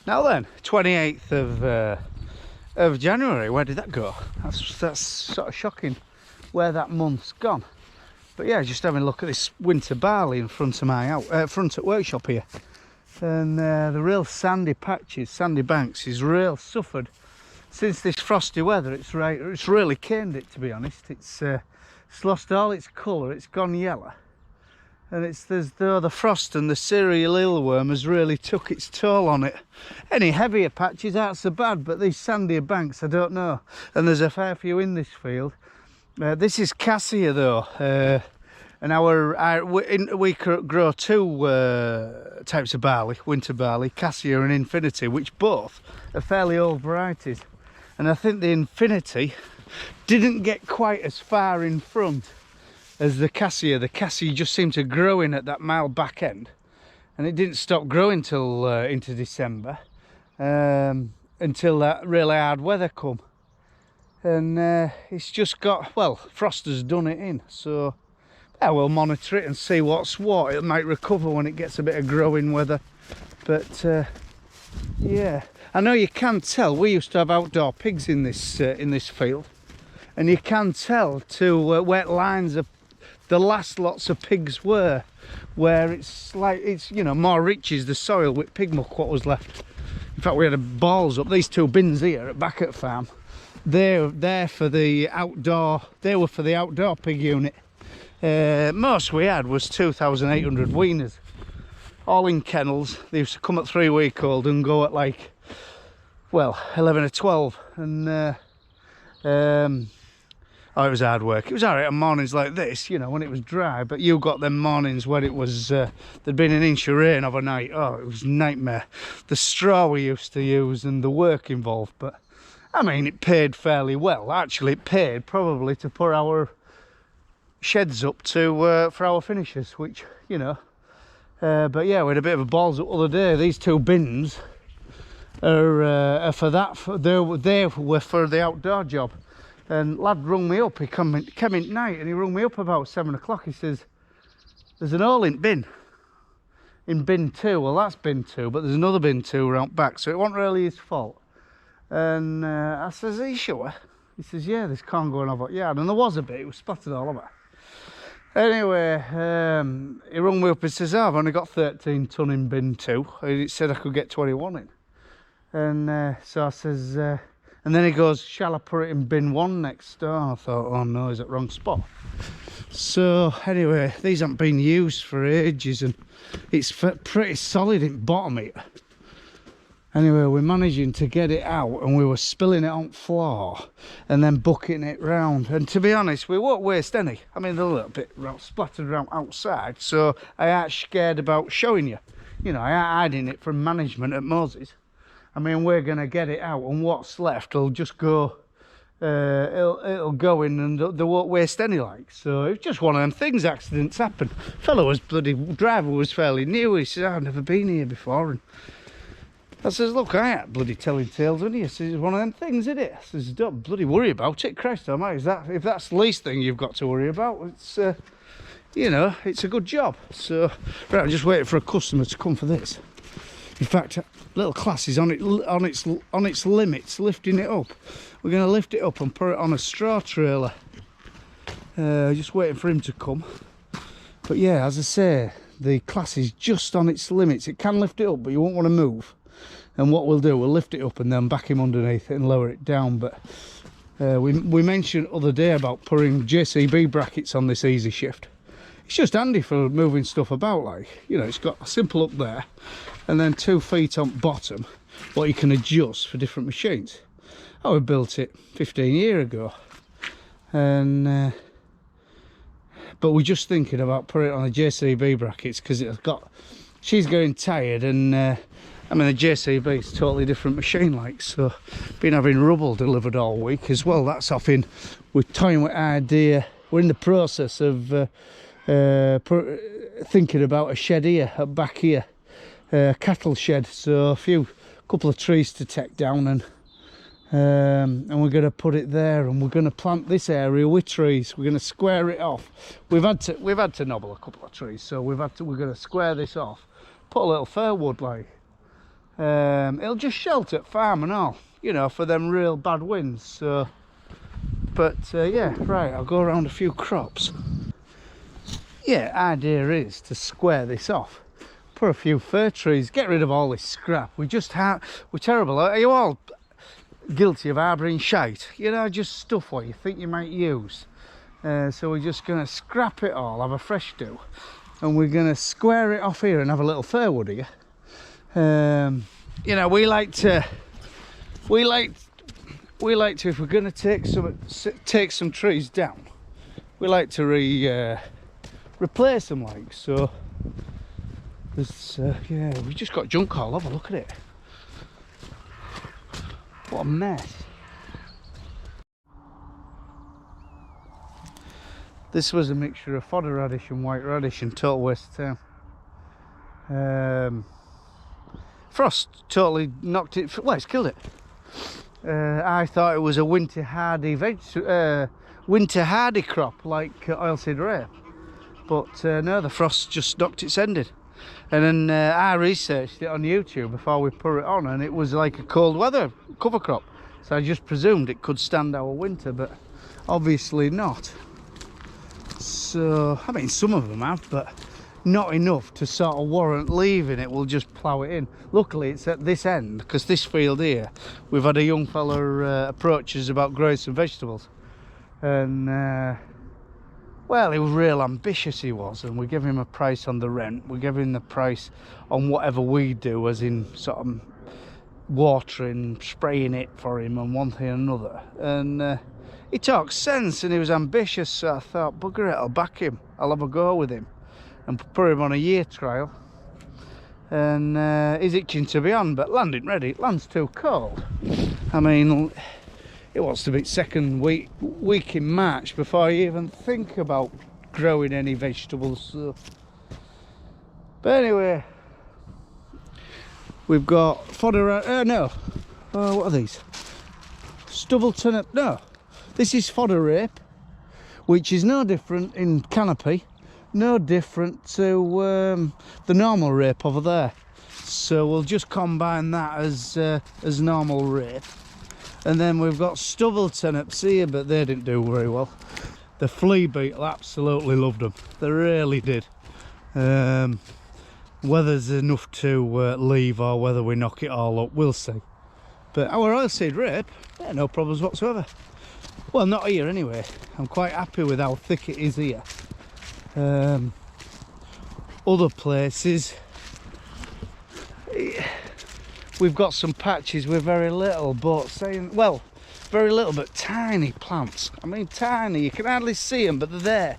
Now then, 28th of January. Where did that go? That's sort of shocking where that month's gone. But yeah, just having a look at this winter barley in front of my front at workshop here, and the real sandy patches, sandy banks, is real suffered since this frosty weather. It's really caned it, to be honest. It's lost all its colour. It's gone yellow. And it's as though the frost and the cereal eelworm has really took its toll on it. Any heavier patches aren't so bad, but these sandier banks, I don't know. And there's a fair few in this field. This is cassia though, and we grow two types of barley, winter barley, cassia and infinity, which both are fairly old varieties. And I think the infinity didn't get quite as far in front as the cassia. The cassia just seemed to grow in at that mild back end, and it didn't stop growing till into December, until that really hard weather come. And it's just got, well, frost has done it in, so yeah, we'll monitor it and see what's what. It might recover when it gets a bit of growing weather, but yeah, I know you can tell. We used to have outdoor pigs in this field, and you can tell to wet lines of the last lots of pigs were, where it's like, it's, you know, more rich is the soil with pig muck what was left. In fact, we had balls up, these two bins here at back at farm. They're for the outdoor, they were for the outdoor pig unit. Most we had was 2,800 weaners, all in kennels. They used to come at 3-week-old and go at like, well, 11 or 12, and oh, it was hard work. It was alright on mornings like this, you know, when it was dry, but you got them mornings where it was, there'd been an inch of rain overnight. Oh, it was a nightmare. The straw we used to use and the work involved, but I mean, it paid fairly well. Actually, it paid probably to put our sheds up to for our finishers, which, you know, but yeah, we had a bit of a balls up the other day. These two bins are for that. They were for the outdoor job. And lad rung me up. He came in at night, and he rung me up about 7 o'clock. He says, "There's an hole in bin 2. Well, that's bin 2, but there's another bin 2 around back, so it wasn't really his fault." And I says, "Are you sure?" He says, "Yeah, there's corn going over." Yeah, and there was a bit. It was splattered all over. Anyway, he rung me up and says, "Oh, I've only got 13 ton in bin 2. And it said I could get 21 in." And so I says, and then he goes, "Shall I put it in bin 1 next door?" I thought, oh no, he's at the wrong spot. So anyway, these haven't been used for ages, and it's pretty solid in bottom here. Anyway, we're managing to get it out, and we were spilling it on the floor and then bucketing it round. And to be honest, we won't waste any. I mean, they're a little bit splattered around outside, so I ain't scared about showing you. You know, I ain't hiding it from management at Moses. I mean, we're going to get it out, and what's left will just go, it'll go in, and they won't waste any, like. So it's just one of them things, accidents happen. Fellow was driver was fairly new. He said, "I've never been here before." And I says, "Look, I ain't bloody telling tales, isn't he?" He says, "It's one of them things, isn't it?" I says, "Don't bloody worry about it, Christ almighty. If that's the least thing you've got to worry about, it's, you know, it's a good job." So, right, I'm just waiting for a customer to come for this. In fact, little Claas is on its limits, lifting it up. We're going to lift it up and put it on a straw trailer. Just waiting for him to come. But yeah, as I say, the Claas is just on its limits. It can lift it up, but you won't want to move. And what we'll do, we'll lift it up and then back him underneath it and lower it down. But we mentioned the other day about putting JCB brackets on this easy shift. It's just handy for moving stuff about, like, you know, it's got a simple up there and then 2 feet on bottom what you can adjust for different machines. I built it 15 years ago, and but we're just thinking about putting it on the JCB brackets because it's got, she's getting tired, and I mean, the JCB is a totally different machine, like. So been having rubble delivered all week as well. That's off in, we're toying with idea. We're in the process of thinking about a shed here, back here, cattle shed. So a couple of trees to take down, and we're going to put it there, and we're going to plant this area with trees. We're going to square it off. We've had to nobble a couple of trees, so we're going to square this off, put a little fir wood, like. It'll just shelter at farm and all, you know, for them real bad winds. So, but yeah, right, I'll go around a few crops. Yeah, idea is to square this off, put a few fir trees, get rid of all this scrap. We're terrible. Are you all guilty of harbouring shite? You know, just stuff what you think you might use. So we're just going to scrap it all, have a fresh do, and we're going to square it off here and have a little fir wood here. You know, we like to if we're going to take some trees down, we like to replace them, like so. There's yeah, we just got junk all over. Look at it, what a mess. This was a mixture of fodder radish and white radish, and total waste of time. Frost totally knocked it, well, it's killed it. I thought it was a winter hardy crop like oilseed rape, but no, the frost just knocked its ending. And then I researched it on YouTube before we put it on, and it was like a cold weather cover crop, so I just presumed it could stand our winter, but obviously not. So I mean, some of them have, but not enough to sort of warrant leaving it. We'll just plough it in. Luckily it's at this end, because this field here, we've had a young fella approach us about growing some vegetables, and well, he was real ambitious, he was, and we give him a price on the rent, we give him the price on whatever we do, as in sort of watering, spraying it for him and one thing and another, and he talks sense and he was ambitious, so I thought, bugger it, I'll back him, I'll have a go with him and put him on a year trial. And he's itching to be on, but land ain't ready. Land's too cold. I mean, it wants to be second week in March before you even think about growing any vegetables. So. But anyway, we've got fodder. What are these? Stubble turnip. No, this is fodder rape, which is no different in canopy. No different to the normal rape over there, so we'll just combine that as normal rape. And then we've got stubble turnips here, but they didn't do very well. The flea beetle absolutely loved them, they really did. Whether there's enough to leave or whether we knock it all up, we'll see. But our oilseed rape, yeah, no problems whatsoever. Well, not here anyway. I'm quite happy with how thick it is here. Other places we've got some patches with very little, but very little but tiny plants. I mean tiny, you can hardly see them, but they're there.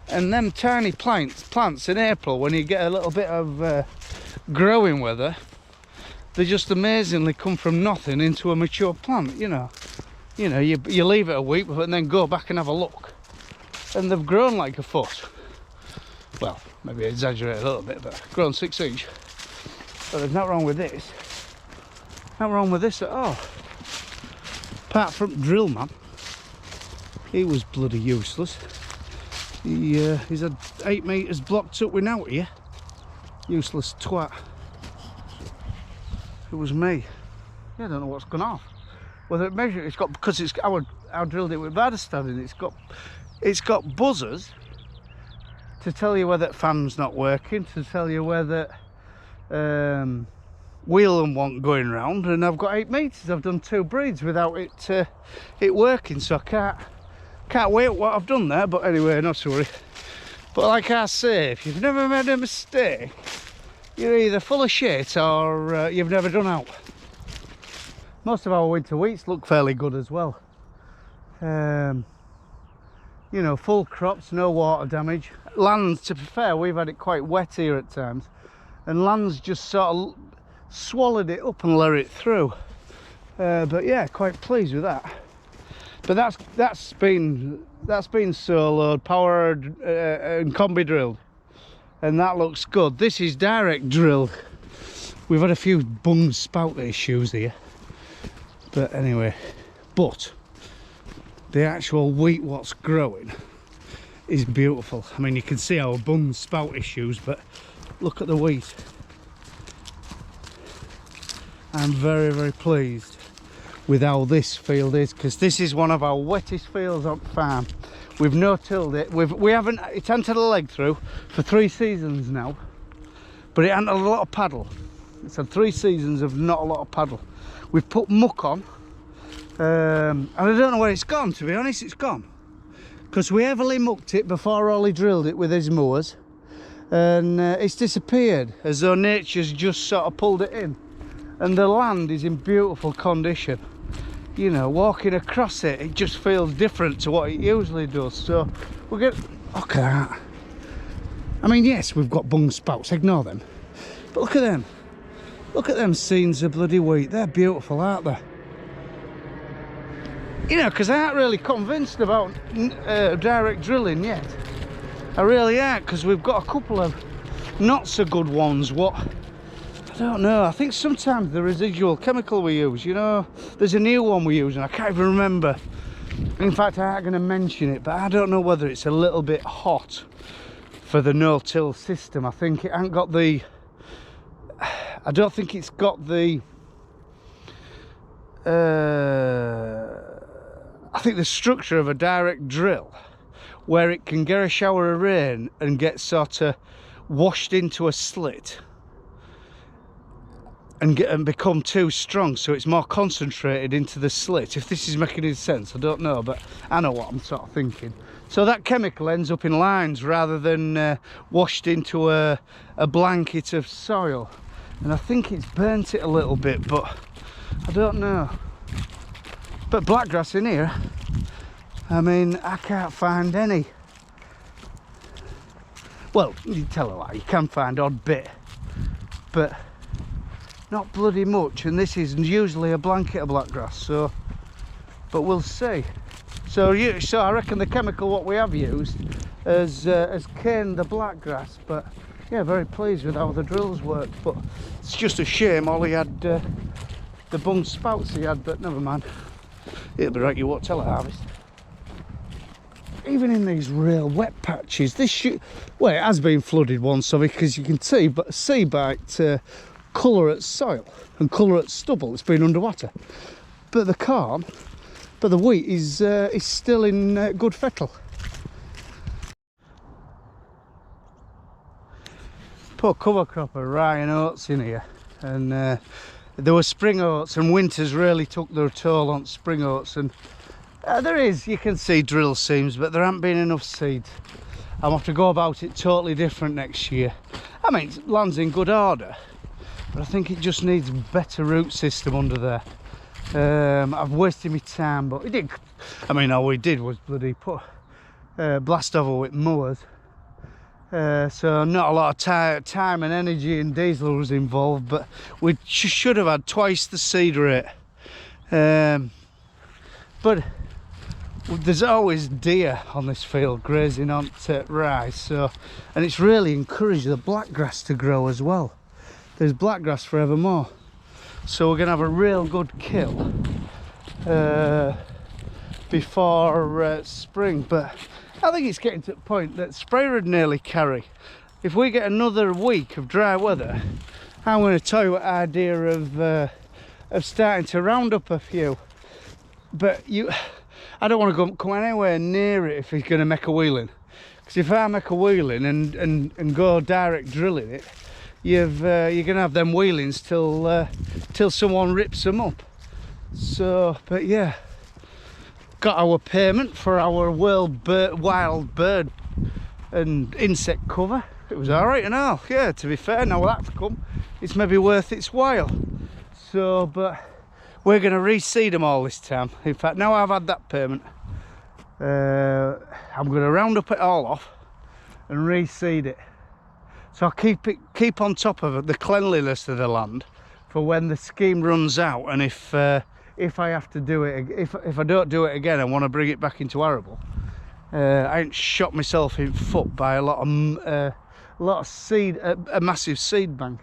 And them tiny plants in April, when you get a little bit of growing weather, they just amazingly come from nothing into a mature plant. You know, you leave it a week and then go back and have a look, and they've grown like a foot. Well, maybe I exaggerate a little bit, but grown 6 inch. But there's nothing wrong with this. Not wrong with this at all. Apart from drill man, he was bloody useless. He's had 8 metres blocked up with out here. Useless twat. It was me. Yeah, I don't know what's gone off. Whether it measured, it's got, because it's I drilled it with Vardestad, and it's got buzzers to tell you whether the fan's not working, to tell you whether wheel and want going round, and I've got 8 metres. I've done 2 breeds without it working, so I can't wait what I've done there. But anyway, not to worry. But like I say, if you've never made a mistake, you're either full of shit or you've never done out. Most of our winter wheats look fairly good as well. You know, full crops, no water damage. Land, to be fair, we've had it quite wet here at times, and land's just sort of swallowed it up and let it through. But yeah, quite pleased with that. But that's been soloed, powered and combi drilled, and that looks good. This is direct drilled. We've had a few bung spout issues here, but anyway. But the actual wheat what's growing is beautiful. I mean, you can see our bung spout issues, but look at the wheat. I'm very, very pleased with how this field is, because this is one of our wettest fields on farm. We've no-tilled it. We haven't. It's entered a leg through for 3 seasons now, but it hasn't had a lot of paddle. It's had 3 seasons of not a lot of paddle. We've put muck on, and I don't know where it's gone. To be honest, it's gone because we heavily mucked it before Ollie drilled it with his mowers, and it's disappeared as though nature's just sort of pulled it in. And the land is in beautiful condition. You know, walking across it, it just feels different to what it usually does. So we're going to look at that. I mean, yes, we've got bung spouts, ignore them, but look at them. Look at them scenes of bloody wheat. They're beautiful, aren't they? You know, because I aren't really convinced about direct drilling yet. I really aren't, because we've got a couple of not so good ones. What? I don't know. I think sometimes the residual chemical we use, you know, there's a new one we use and I can't even remember. In fact, I ain't going to mention it, but I don't know whether it's a little bit hot for the no-till system. I think it ain't got the... I don't think it's got the... I think the structure of a direct drill, where it can get a shower of rain and get sort of washed into a slit and become too strong, so it's more concentrated into the slit. If this is making any sense, I don't know, but I know what I'm sort of thinking. So that chemical ends up in lines rather than washed into a blanket of soil, and I think it's burnt it a little bit, but I don't know. But blackgrass in here, I mean, I can't find any. Well, you tell a lie, you can find odd bit, but not bloody much. And this is usually a blanket of blackgrass, so, but we'll see. So I reckon the chemical what we have used has caned the blackgrass. But yeah, very pleased with how the drills worked. But it's just a shame Ollie had the bung spouts he had, but never mind. It'll be right, you won't tell a harvest. Even in these real wet patches, this well, it has been flooded once, because you can see, but by colour at soil and colour at stubble, it's been underwater. But the corn, but the wheat is still in good fettle. Put cover crop of rye and oats in here, and there were spring oats, and winter's really took their toll on spring oats, and there is, you can see drill seams, but there haven't been enough seeds. I'll have to go about it totally different next year. I mean, land's in good order, but I think it just needs a better root system under there. I've wasted my time, but it did. I mean, all we did was bloody put blast over with mowers. So not a lot of time and energy and diesel was involved, but we should have had twice the seed rate. But there's always deer on this field grazing on rye, so, and it's really encouraged the blackgrass to grow as well. There's blackgrass forevermore, so we're gonna have a real good kill before spring. But I think it's getting to the point that sprayer would nearly carry. If we get another week of dry weather, I'm going to toy with the idea of starting to round up a few. But I don't want to come anywhere near it if he's going to make a wheeling. Because if I make a wheeling and go direct drilling it, you're going to have them wheelings till someone rips them up. So, but yeah. Got our payment for our wild bird and insect cover. It was alright and all, yeah, to be fair. Now that's come, it's maybe worth its while. So, but we're going to reseed them all this time. In fact, now I've had that payment, I'm going to round up it all off and reseed it. So I'll keep on top of the cleanliness of the land for when the scheme runs out, and if I have to do it, if I don't do it again and want to bring it back into arable, I ain't shot myself in foot by a lot of seed, a massive seed bank.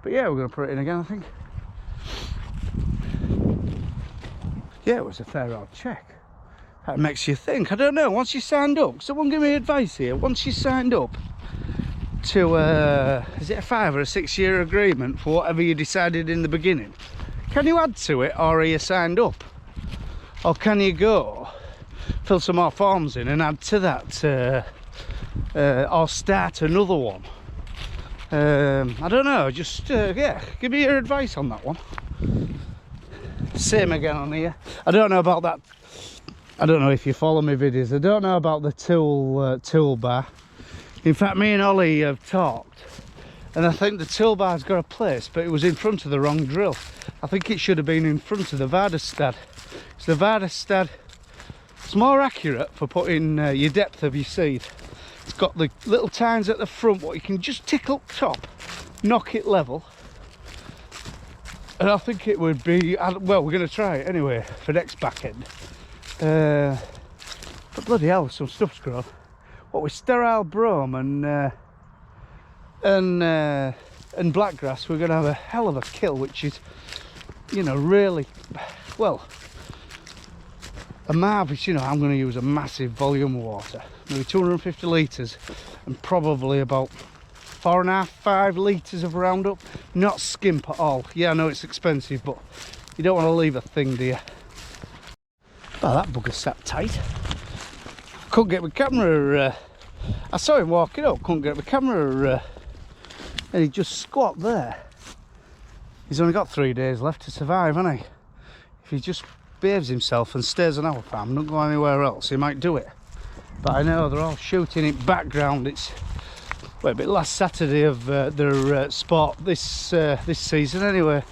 But yeah, we're going to put it in again, I think. Yeah, it was a fair old check. That makes you think. I don't know, once you signed up, someone give me advice here. Once you signed up, to is it a 5 or a 6 year agreement for whatever you decided in the beginning? Can you add to it, or are you signed up? Or can you go fill some more forms in and add to that, or start another one? I don't know, just yeah, give me your advice on that one. Same again on here. I don't know about that. I don't know if you follow my videos. I don't know about the toolbar. In fact, me and Ollie have talked, and I think the toolbar's got a place, but it was in front of the wrong drill. I think it should have been in front of the Vardestad. So the Vardestad, it's more accurate for putting your depth of your seed. It's got the little tines at the front, what you can just tick up top, knock it level. And I think it would be, well, we're going to try it anyway for next back end. But bloody hell, some stuff's grown. What with sterile brome and blackgrass, we're going to have a hell of a kill, which is, you know, really, well, a marvellous, you know, I'm going to use a massive volume of water, maybe 250 litres, and probably about 4.5, 5 litres of Roundup. Not skimp at all. Yeah, I know it's expensive, but you don't want to leave a thing, do you? Oh, that bugger sat tight. Couldn't get my camera, I saw him walking up, couldn't get my camera, and he just squat there. He's only got 3 days left to survive, hasn't he? If he just behaves himself and stays on our farm, don't go anywhere else, he might do it. But I know they're all shooting it background. It's, well, a bit last Saturday of their sport this season anyway.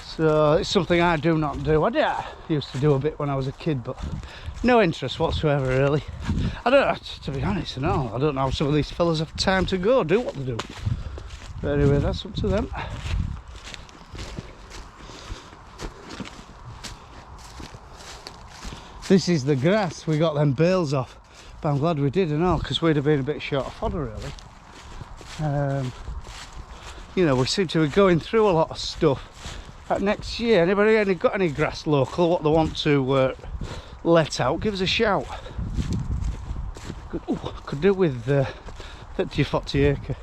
So it's something I do not do. I used to do a bit when I was a kid, but no interest whatsoever really. I don't know, to be honest, no. I don't know how some of these fellas have time to go do what they do. But anyway, that's up to them. This is the grass, we got them bales off, but I'm glad we did and all, because we'd have been a bit short of fodder really. You know, we seem to be going through a lot of stuff. Next year, anybody got any grass local, what they want to let out, give us a shout. Could do with 30 or 40 acre.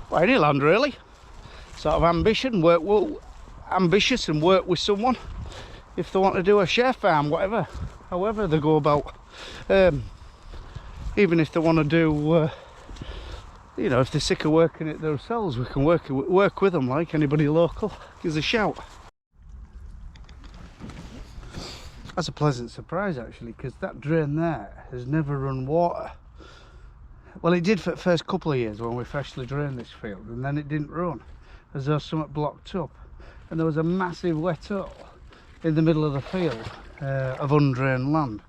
Well, any land really. Sort of ambition, ambitious and work with someone. If they want to do a share farm, whatever, however they go about. Even if they want to do, you know, if they're sick of working it themselves, we can work with them like anybody local. Give us a shout. That's a pleasant surprise actually, because that drain there has never run water. Well, it did for the first couple of years when we freshly drained this field, and then it didn't run, as though something blocked up. And there was a massive wet hole in the middle of the field of undrained land,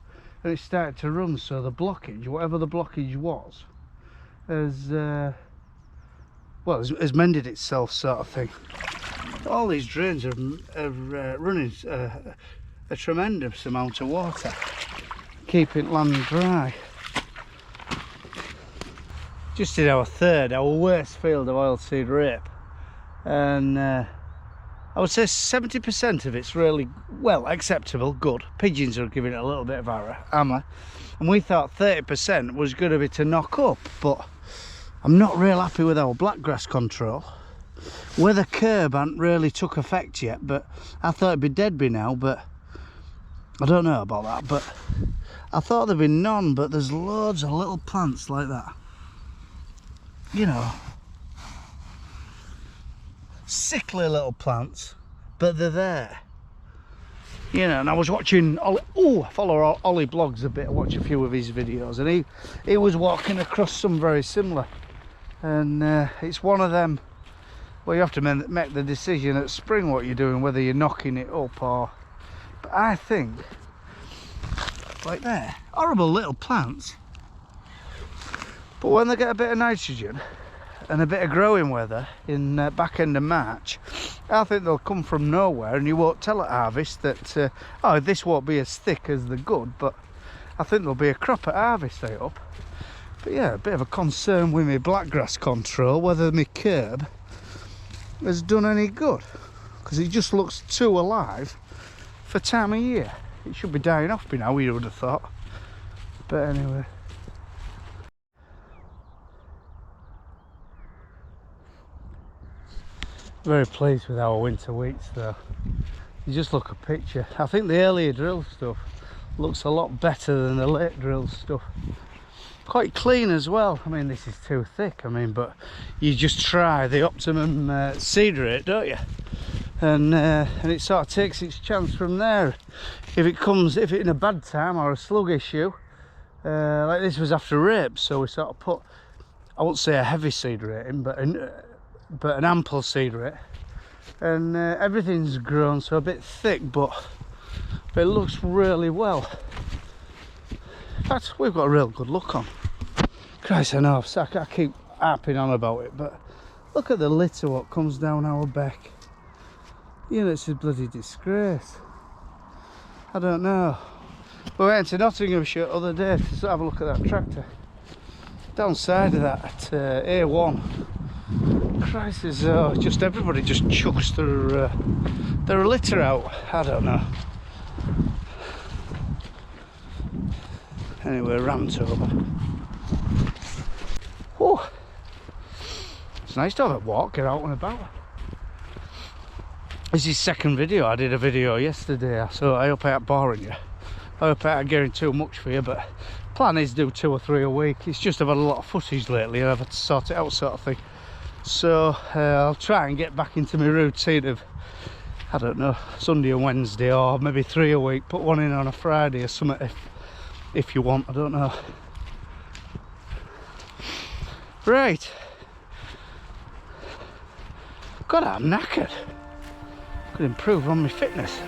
and it started to run, so the blockage, whatever the blockage was, has well, has mended itself, sort of thing. All these drains are running a tremendous amount of water, keeping land dry. Just did our worst field of oilseed rape, and I would say 70% of it's really, well, acceptable, good. Pigeons are giving it a little bit of hammer, and we thought 30% was going to be to knock up, but I'm not real happy with our blackgrass control. Weather curb hasn't really took effect yet, but I thought it'd be dead by now, but I don't know about that. But I thought there'd be none, but there's loads of little plants like that, you know, sickly little plants, but they're there, you know. And I was watching Ollie, I follow Ollie blogs a bit, I watch a few of his videos, and he was walking across some very similar, and it's one of them where you have to make the decision at spring what you're doing, whether you're knocking it up or, but I think like there, horrible little plants, but when they get a bit of nitrogen and a bit of growing weather in back end of March, I think they'll come from nowhere, and you won't tell at harvest that oh, this won't be as thick as the good, but I think there'll be a crop at harvest, I hope. But yeah, a bit of a concern with my blackgrass control, whether my curb has done any good, because it just looks too alive for time of year. It should be dying off by now, you would have thought. But anyway, Very pleased with our winter wheats though. You just look a picture. I think the earlier drill stuff looks a lot better than the late drill stuff. Quite clean as well. I mean, this is too thick, I mean, but you just try the optimum seed rate, don't you? And it sort of takes its chance from there. If it's in a bad time or a slug issue, like this was after rape, so we sort of put, I won't say a heavy seed rate in, but an ample seed rate, and everything's grown so a bit thick, but it looks really well. In fact, we've got a real good look on. Christ, I know, I keep harping on about it, but look at the litter what comes down our back. You know, it's a bloody disgrace. I don't know. We went to Nottinghamshire the other day to have a look at that tractor. Downside of that, A1. Christ, just everybody just chucks their litter out. I don't know. Anyway, ramped over. Whew. It's nice to have a walk, get out and about. This is second video. I did a video yesterday, so I hope I ain't boring you. I hope I ain't getting too much for you, but plan is to do 2 or 3 a week. It's just I've had a lot of footage lately and I've had to sort it out, sort of thing. So I'll try and get back into my routine of, I don't know, Sunday and Wednesday, or maybe 3 a week. Put one in on a Friday or something if you want, I don't know. Right. God, I'm knackered. Could improve on my fitness.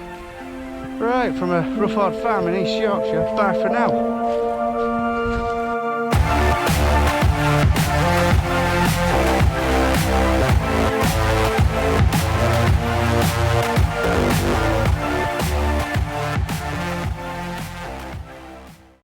Right, from a Rufford farm in East Yorkshire. Bye for now.